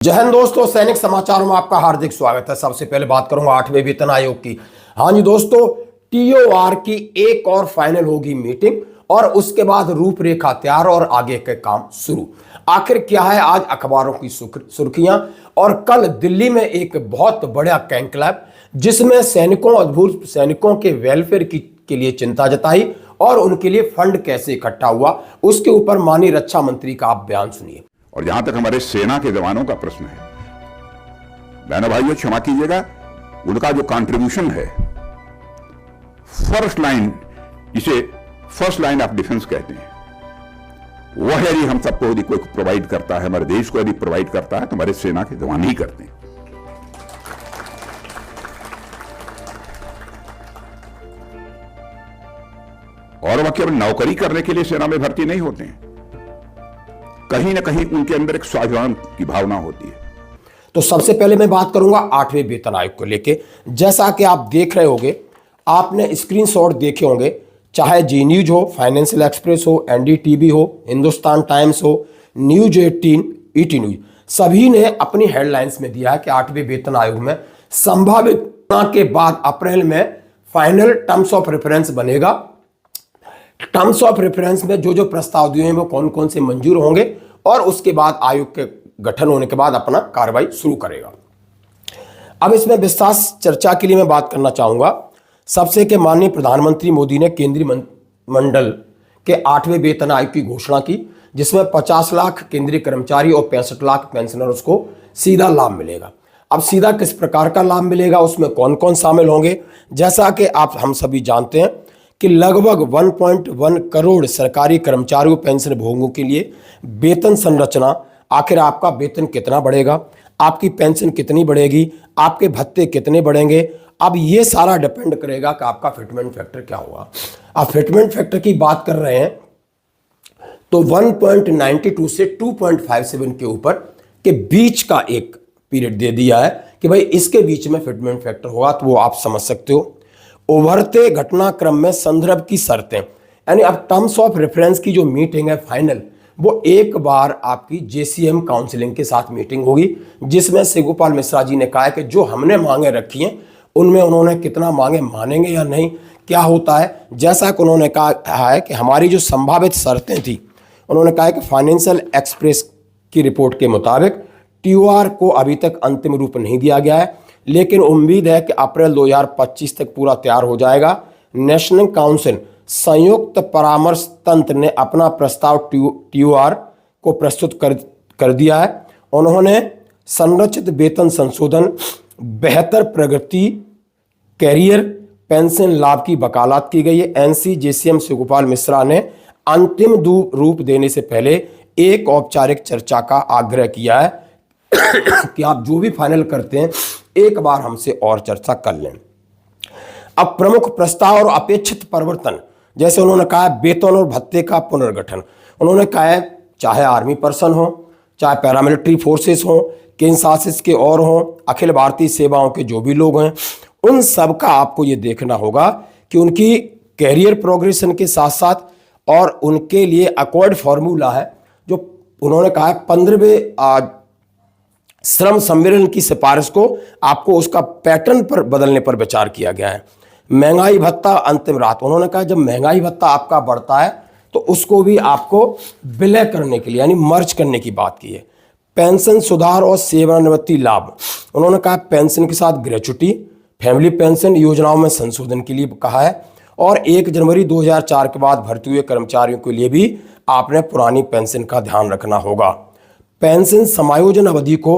जय हिंद दोस्तों, सैनिक समाचार में आपका हार्दिक स्वागत है। सबसे पहले बात करूंगा 8वें वेतन आयोग की। हाँ जी दोस्तों, टीओआर की एक और फाइनल होगी मीटिंग और उसके बाद रूपरेखा तैयार और आगे के काम शुरू। आखिर क्या है आज अखबारों की सुर्खियां। और कल दिल्ली में एक बहुत बड़ा कंक्लेव जिसमें सैनिकों और भूतपूर्व सैनिकों के वेलफेयर के लिए चिंता जताई और उनके लिए फंड कैसे इकट्ठा हुआ, उसके ऊपर माननीय रक्षा मंत्री का आप बयान सुनिए। और जहां तक हमारे सेना के जवानों का प्रश्न है, बहनों भाइयों क्षमा कीजिएगा, उनका जो कंट्रीब्यूशन है फर्स्ट लाइन, इसे फर्स्ट लाइन ऑफ डिफेंस कहते हैं, वह यदि हम सबको यदि कोई प्रोवाइड करता है, हमारे देश को यदि प्रोवाइड करता है तो हमारे सेना के जवान ही करते हैं। और वह केवल नौकरी करने के लिए सेना में भर्ती नहीं होते हैं, कहीं ना कहीं उनके अंदर एक स्वाभिमान की भावना होती है। तो सबसे पहले मैं बात करूंगा 8वें वेतन आयोग को लेके। जैसा कि आप देख रहे होंगे, आपने स्क्रीनशॉट देखे होंगे, चाहे जी न्यूज हो, फाइनेंशियल एक्सप्रेस हो, एनडीटीवी हो, हिंदुस्तान टाइम्स हो, न्यूज 18, ईटी न्यूज, सभी ने अपनी हेडलाइंस में दिया है कि 8वें वेतन आयोग में संभावित के बाद अप्रैल में फाइनल टर्म्स ऑफ रेफरेंस बनेगा। टर्म्स ऑफ रेफरेंस में जो जो प्रस्ताव दिए हैं वो कौन कौन से मंजूर होंगे और उसके बाद आयोग के गठन होने के बाद अपना कार्रवाई शुरू करेगा। अब इसमें विस्तार चर्चा के लिए मैं बात करना चाहूंगा सबसे कि माननीय प्रधानमंत्री मोदी ने केंद्रीय मंडल के 8वें वेतन आयोग की घोषणा की, जिसमें 50 लाख केंद्रीय कर्मचारी और 65 लाख पेंशनर्स को सीधा लाभ मिलेगा। अब सीधा किस प्रकार का लाभ मिलेगा, उसमें कौन कौन शामिल होंगे, जैसा कि हम सभी जानते हैं कि लगभग 1.1 करोड़ सरकारी कर्मचारियों पेंशन भोगियों के लिए वेतन संरचना, आखिर आपका वेतन कितना बढ़ेगा, आपकी पेंशन कितनी बढ़ेगी, आपके भत्ते कितने बढ़ेंगे, अब ये सारा डिपेंड करेगा कि आपका फिटमेंट फैक्टर क्या होगा। अब फिटमेंट फैक्टर की बात कर रहे हैं तो 1.92 से 2.57 के ऊपर के बीच का एक पीरियड दे दिया है कि भाई इसके बीच में फिटमेंट फैक्टर होगा, तो वो आप समझ सकते हो। उभरते घटनाक्रम में संदर्भ की शर्तें, यानी अब टर्म्स ऑफ रेफरेंस की जो मीटिंग है फाइनल, वो एक बार आपकी जेसीएम काउंसिलिंग के साथ मीटिंग होगी, जिसमें शिवगोपाल मिश्रा जी ने कहा है कि जो हमने मांगे रखी हैं उनमें उन्होंने कितना मांगे मानेंगे या नहीं, क्या होता है। जैसा कि उन्होंने कहा है कि हमारी जो संभावित शर्तें थी, उन्होंने कहा है कि फाइनेंशियल एक्सप्रेस की रिपोर्ट के मुताबिक टीओआर को अभी तक अंतिम रूप नहीं दिया गया है, लेकिन उम्मीद है कि अप्रैल 2025 तक पूरा तैयार हो जाएगा। नेशनल काउंसिल संयुक्त परामर्श तंत्र ने अपना प्रस्ताव टीओआर को प्रस्तुत कर दिया है। उन्होंने संरचित वेतन संशोधन, बेहतर प्रगति, कैरियर पेंशन लाभ की वकालत की गई है। एनसी जेसीएम शिवगोपाल मिश्रा ने अंतिम रूप देने से पहले एक औपचारिक चर्चा का आग्रह किया है कि आप जो भी फाइनल करते हैं एक बार हमसे और चर्चा कर लें। अब प्रमुख प्रस्ताव और अपेक्षित परिवर्तन, जैसे उन्होंने कहा है वेतन और भत्ते का पुनर्गठन। उन्होंने कहा है चाहे आर्मी पर्सन हो, चाहे पैरामिलिट्री फोर्सेस हो, केंद्र शासित के और हो, अखिल भारतीय सेवाओं के जो भी लोग हैं, उन सब का आपको ये देखना होगा कि उनकी कैरियर प्रोग्रेशन के साथ साथ और उनके लिए अकॉर्ड फॉर्मूला है जो उन्होंने कहा है 15वें श्रम सम्मेलन की सिफारिश को आपको उसका पैटर्न पर बदलने पर विचार किया गया है। महंगाई भत्ता अंतिम राहत, उन्होंने कहा जब महंगाई भत्ता आपका बढ़ता है तो उसको भी आपको विलय करने के लिए यानी मर्ज करने की बात की है। पेंशन सुधार और सेवानिवृत्ति लाभ, उन्होंने कहा पेंशन के साथ ग्रेच्युटी, फैमिली पेंशन योजनाओं में संशोधन के लिए कहा है। और 1 जनवरी 2004 के बाद भर्ती हुए कर्मचारियों के लिए भी आपने पुरानी पेंशन का ध्यान रखना होगा। पेंशन समायोजन अवधि को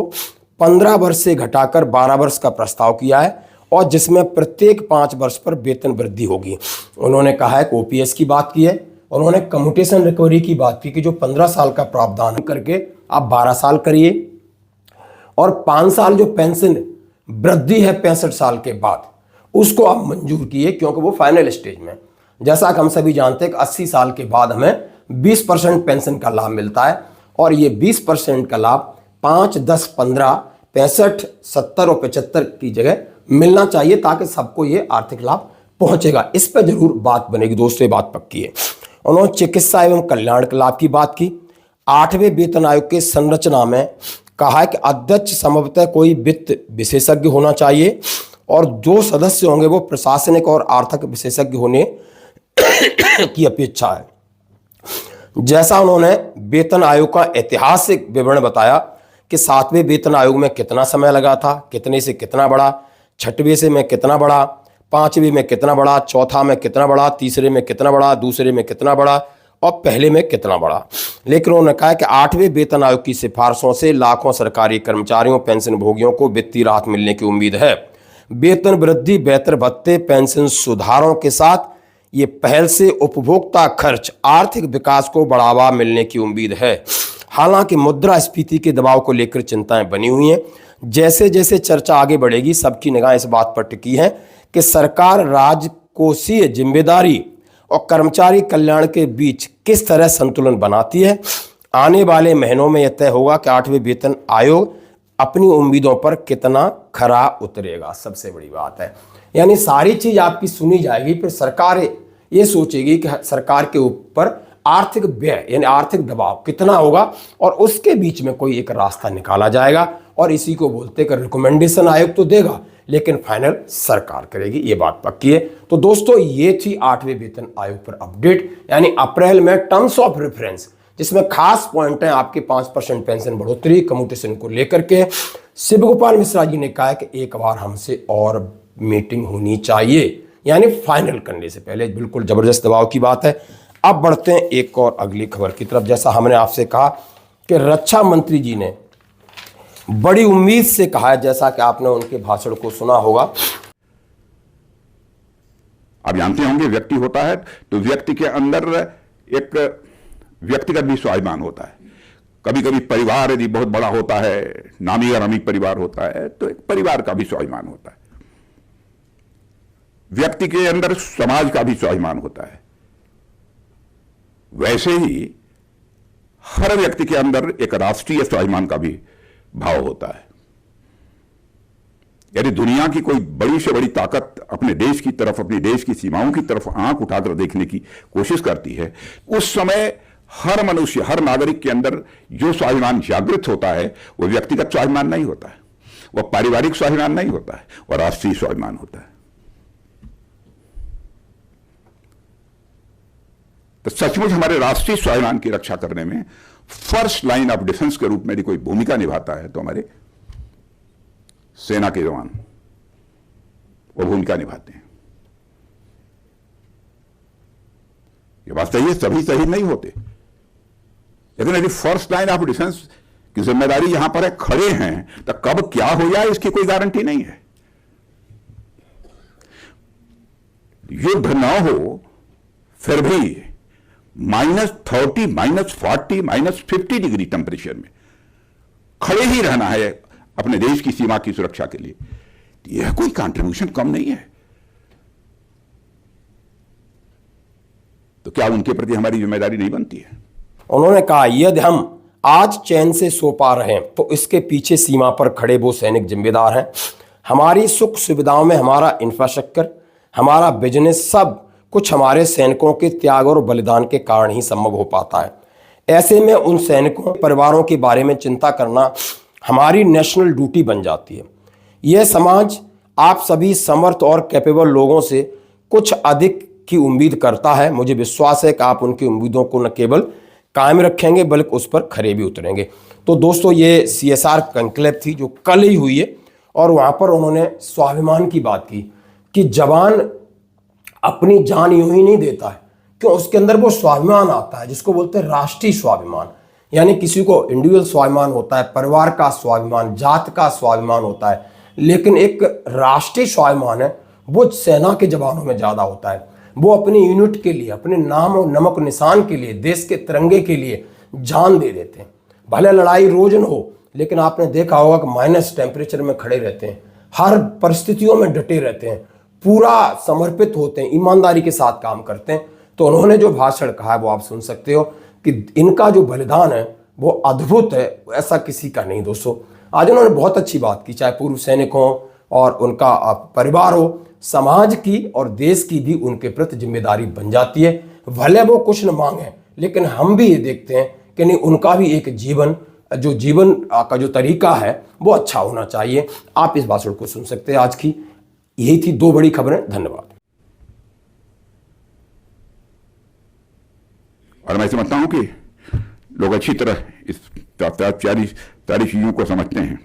15 वर्ष से घटाकर 12 वर्ष का प्रस्ताव किया है और जिसमें प्रत्येक 5 वर्ष पर वेतन वृद्धि होगी। उन्होंने कहा है कि ओपीएस की बात की है, उन्होंने कम्यूटेशन रिकवरी की बात की कि जो 15 साल का प्रावधान करके आप 12 साल करिए और 5 साल जो पेंशन वृद्धि है 65 साल के बाद उसको आप मंजूर किए, क्योंकि वो फाइनल स्टेज में। जैसा कि हम सभी जानते हैं कि 80 साल के बाद हमें 20% पेंशन का लाभ मिलता है और ये 20% का लाभ 5, 10, 15, 65, 70 और 75 की जगह मिलना चाहिए ताकि सबको ये आर्थिक लाभ पहुंचेगा। इस पर जरूर बात बनेगी दोस्तों, ये बात पक्की है। उन्होंने चिकित्सा एवं कल्याण के लाभ की बात की। 8वें वेतन आयोग के संरचना में कहा है कि अध्यक्ष संभवतः कोई वित्त विशेषज्ञ होना चाहिए और जो सदस्य होंगे वो प्रशासनिक और आर्थिक विशेषज्ञ होने की अपेक्षा है। जैसा उन्होंने वेतन आयोग का ऐतिहासिक विवरण बताया कि 7वें वेतन आयोग में कितना समय लगा था, कितने से कितना बढ़ा, 6वें से में कितना बढ़ा, 5वें में कितना बढ़ा, चौथा में कितना बढ़ा, तीसरे में कितना बढ़ा, दूसरे में कितना बढ़ा और पहले में कितना बढ़ा। लेकिन उन्होंने कहा कि 8वें वेतन आयोग की सिफारिशों से लाखों सरकारी कर्मचारियों, पेंशन भोगियों को वित्तीय राहत मिलने की उम्मीद है। वेतन वृद्धि, बेहतर भत्ते, पेंशन सुधारों के साथ ये पहल से उपभोक्ता खर्च, आर्थिक विकास को बढ़ावा मिलने की उम्मीद है। हालांकि मुद्रास्फीति के दबाव को लेकर चिंताएं बनी हुई हैं। जैसे जैसे चर्चा आगे बढ़ेगी, सबकी निगाह इस बात पर टिकी है कि सरकार राजकोषीय जिम्मेदारी और कर्मचारी कल्याण के बीच किस तरह संतुलन बनाती है। आने वाले महीनों में यह तय होगा कि 8वें वेतन आयोग अपनी उम्मीदों पर कितना खरा उतरेगा। सबसे बड़ी बात है, यानी सारी चीज आपकी सुनी जाएगी, फिर सरकार ये सोचेगी कि सरकार के ऊपर आर्थिक व्यय यानी आर्थिक दबाव कितना होगा और उसके बीच में कोई एक रास्ता निकाला जाएगा और इसी को बोलते कि रिकमेंडेशन आयोग तो देगा लेकिन फाइनल सरकार करेगी, ये बात पक्की है। तो दोस्तों, ये थी 8वें वेतन आयोग पर अपडेट, यानी अप्रैल में टर्म्स ऑफ रेफरेंस, जिसमें खास पॉइंट है आपके 5% पेंशन बढ़ोतरी कम्यूटेशन को लेकर के। शिव गोपाल मिश्रा जी ने कहा है कि एक बार हमसे और मीटिंग होनी चाहिए, यानी फाइनल करने से पहले। बिल्कुल जबरदस्त दबाव की बात है। अब बढ़ते हैं एक और अगली खबर की तरफ। जैसा हमने आपसे कहा कि रक्षा मंत्री जी ने बड़ी उम्मीद से कहा है, जैसा कि आपने उनके भाषण को सुना होगा। आप जानते होंगे, व्यक्ति होता है तो व्यक्ति के अंदर एक व्यक्तिगत भी स्वाभिमान होता है। कभी कभी परिवार यदि बहुत बड़ा होता है, नामी अमीर परिवार होता है, तो एक परिवार का भी स्वाभिमान होता है। व्यक्ति के अंदर समाज का भी स्वाभिमान होता है। वैसे ही हर व्यक्ति के अंदर एक राष्ट्रीय स्वाभिमान का भी भाव होता है। यदि दुनिया की कोई बड़ी से बड़ी ताकत अपने देश की तरफ, अपने देश की सीमाओं की तरफ आंख उठाकर देखने की कोशिश करती है, उस समय हर मनुष्य, हर नागरिक के अंदर जो स्वाभिमान जागृत होता है वह व्यक्तिगत स्वाभिमान नहीं होता है, वह पारिवारिक स्वाभिमान नहीं होता है, वह राष्ट्रीय स्वाभिमान होता है। तो सचमुच हमारे राष्ट्रीय स्वाभिमान की रक्षा करने में फर्स्ट लाइन ऑफ डिफेंस के रूप में यदि कोई भूमिका निभाता है तो हमारे सेना के जवान वो भूमिका निभाते हैं। ये बात सही है, सभी शहीद नहीं होते, लेकिन यदि फर्स्ट लाइन ऑफ डिफेंस की जिम्मेदारी यहां पर है, खड़े हैं, तो कब क्या हो जाए इसकी कोई गारंटी नहीं है। युद्ध न हो फिर भी -30, -40, -50 डिग्री टेम्परेचर में खड़े ही रहना है अपने देश की सीमा की सुरक्षा के लिए, यह कोई कंट्रीब्यूशन कम नहीं है। तो क्या उनके प्रति हमारी जिम्मेदारी नहीं बनती है? उन्होंने कहा, यदि हम आज चैन से सो पा रहे हैं तो इसके पीछे सीमा पर खड़े वो सैनिक जिम्मेदार हैं। हमारी सुख सुविधाओं में हमारा इंफ्रास्ट्रक्चर, हमारा बिजनेस, सब कुछ हमारे सैनिकों के त्याग और बलिदान के कारण ही संभव हो पाता है। ऐसे में उन सैनिकों परिवारों के बारे में चिंता करना हमारी नेशनल ड्यूटी बन जाती है। यह समाज आप सभी समर्थ और कैपेबल लोगों से कुछ अधिक की उम्मीद करता है। मुझे विश्वास है कि आप उनकी उम्मीदों को न केवल कायम रखेंगे बल्कि उस पर खरे भी उतरेंगे। तो दोस्तों, ये CSR कंक्लेव थी जो कल ही हुई है और वहाँ पर उन्होंने स्वाभिमान की बात की कि जवान अपनी जान यूं ही नहीं देता है, क्यों, उसके अंदर वो स्वाभिमान आता है जिसको बोलते हैं राष्ट्रीय स्वाभिमान। यानी किसी को इंडिविजुअल स्वाभिमान होता है, परिवार का स्वाभिमान, जात का स्वाभिमान होता है, लेकिन एक राष्ट्रीय स्वाभिमान है वो सेना के जवानों में ज़्यादा होता है। वो अपनी यूनिट के लिए, अपने नाम और नमक निशान के लिए, देश के तिरंगे के लिए जान दे देते हैं। भले लड़ाई रोज न हो, लेकिन आपने देखा होगा कि माइनस टेम्परेचर में खड़े रहते हैं, हर परिस्थितियों में डटे रहते हैं, पूरा समर्पित होते हैं, ईमानदारी के साथ काम करते हैं। तो उन्होंने जो भाषण कहा है वो आप सुन सकते हो कि इनका जो बलिदान है वो अद्भुत है, ऐसा किसी का नहीं। दोस्तों, आज उन्होंने बहुत अच्छी बात की, चाहे पूर्व सैनिक हो और उनका परिवार हो, समाज की और देश की भी उनके प्रति जिम्मेदारी बन जाती है। भले वो कुछ न मांगे, लेकिन हम भी ये देखते हैं कि नहीं, उनका भी एक जीवन जो जीवन का जो तरीका है वो अच्छा होना चाहिए। आप इस भाषण को सुन सकते हैं आज की। यही थी 2 बड़ी खबरें। धन्यवाद। और मैं समझता हूं कि लोग अच्छी तरह इस सारी चीजों को समझते हैं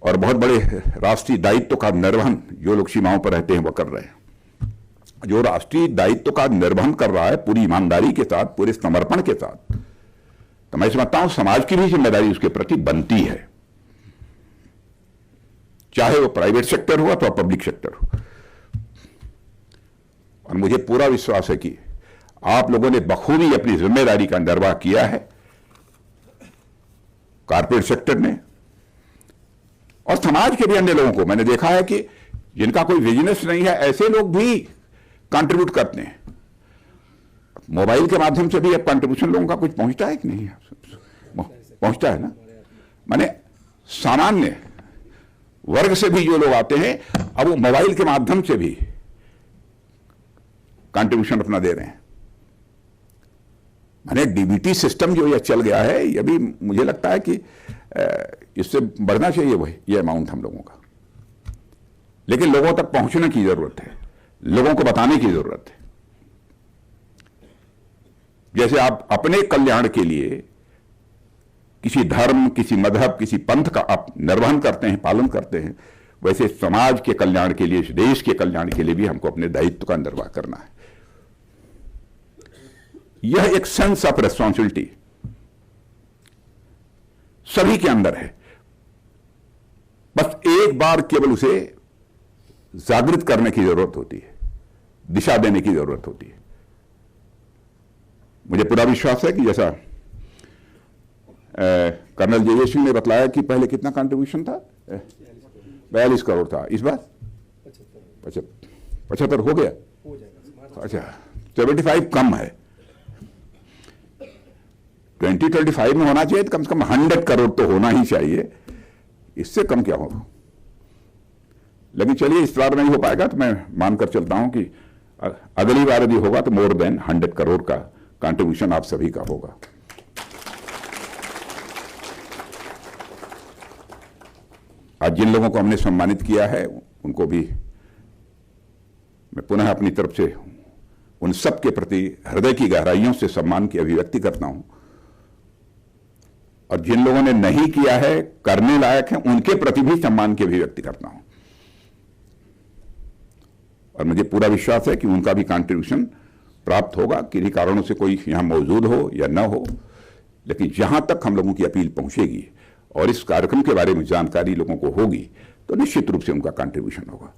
और बहुत बड़े राष्ट्रीय दायित्व का निर्वहन जो लोग सीमाओं पर रहते हैं वो कर रहे हैं। जो राष्ट्रीय दायित्व का निर्वहन कर रहा है पूरी ईमानदारी के साथ, पूरे समर्पण के साथ, तो मैं समझता हूं समाज की भी जिम्मेदारी उसके प्रति बनती है, चाहे वो प्राइवेट सेक्टर हो अथवा पब्लिक सेक्टर हो। और मुझे पूरा विश्वास है कि आप लोगों ने बखूबी अपनी जिम्मेदारी का निर्वाह किया है, कारपोरेट सेक्टर ने और समाज के भी अन्य लोगों को। मैंने देखा है कि जिनका कोई बिजनेस नहीं है ऐसे लोग भी कंट्रीब्यूट करते हैं। मोबाइल के माध्यम से भी अब कंट्रीब्यूशन लोगों का कुछ पहुंचता है कि नहीं? पहुंचता है ना। माने सामान्य वर्ग से भी जो लोग आते हैं अब वो मोबाइल के माध्यम से भी कंट्रीब्यूशन अपना दे रहे हैं। माने डीबीटी सिस्टम जो ये चल गया है, ये भी मुझे लगता है कि इससे बढ़ना चाहिए वही ये अमाउंट हम लोगों का। लेकिन लोगों तक पहुंचने की जरूरत है, लोगों को बताने की जरूरत है। जैसे आप अपने कल्याण के लिए किसी धर्म, किसी मजहब, किसी पंथ का आप निर्वहन करते हैं, पालन करते हैं, वैसे समाज के कल्याण के लिए, इस देश के कल्याण के लिए भी हमको अपने दायित्व का निर्वाह करना है। यह एक सेंस ऑफ रेस्पॉन्सिबिलिटी सभी के अंदर है। बस एक बार केवल उसे जागृत करने की जरूरत होती है, दिशा देने की जरूरत होती है। मुझे पूरा विश्वास है कि जैसा कर्नल जे सिंह ने बतलाया कि पहले कितना कंट्रीब्यूशन था, 42 करोड़ था, इस बार 75 हो गया। अच्छा, 75 कम है। 2025 में होना चाहिए, कम से कम 100 करोड़ तो होना ही चाहिए, इससे कम क्या होगा। लेकिन चलिए, इस बार नहीं हो पाएगा तो मैं मानकर चलता हूं कि अगली बार यदि होगा तो मोर देन 100 करोड़ का कंट्रीब्यूशन आप सभी का होगा। आज जिन लोगों को हमने सम्मानित किया है उनको भी मैं पुनः अपनी तरफ से उन सब के प्रति हृदय की गहराइयों से सम्मान की अभिव्यक्ति करता हूं। और जिन लोगों ने नहीं किया है, करने लायक है, उनके प्रति भी सम्मान की अभिव्यक्ति करता हूं। और मुझे पूरा विश्वास है कि उनका भी कंट्रीब्यूशन प्राप्त होगा, किन्हीं कारणों से कोई यहां मौजूद हो या न हो। लेकिन जहां तक हम लोगों की अपील पहुंचेगी और इस कार्यक्रम के बारे में जानकारी लोगों को होगी तो निश्चित रूप से उनका कंट्रीब्यूशन होगा।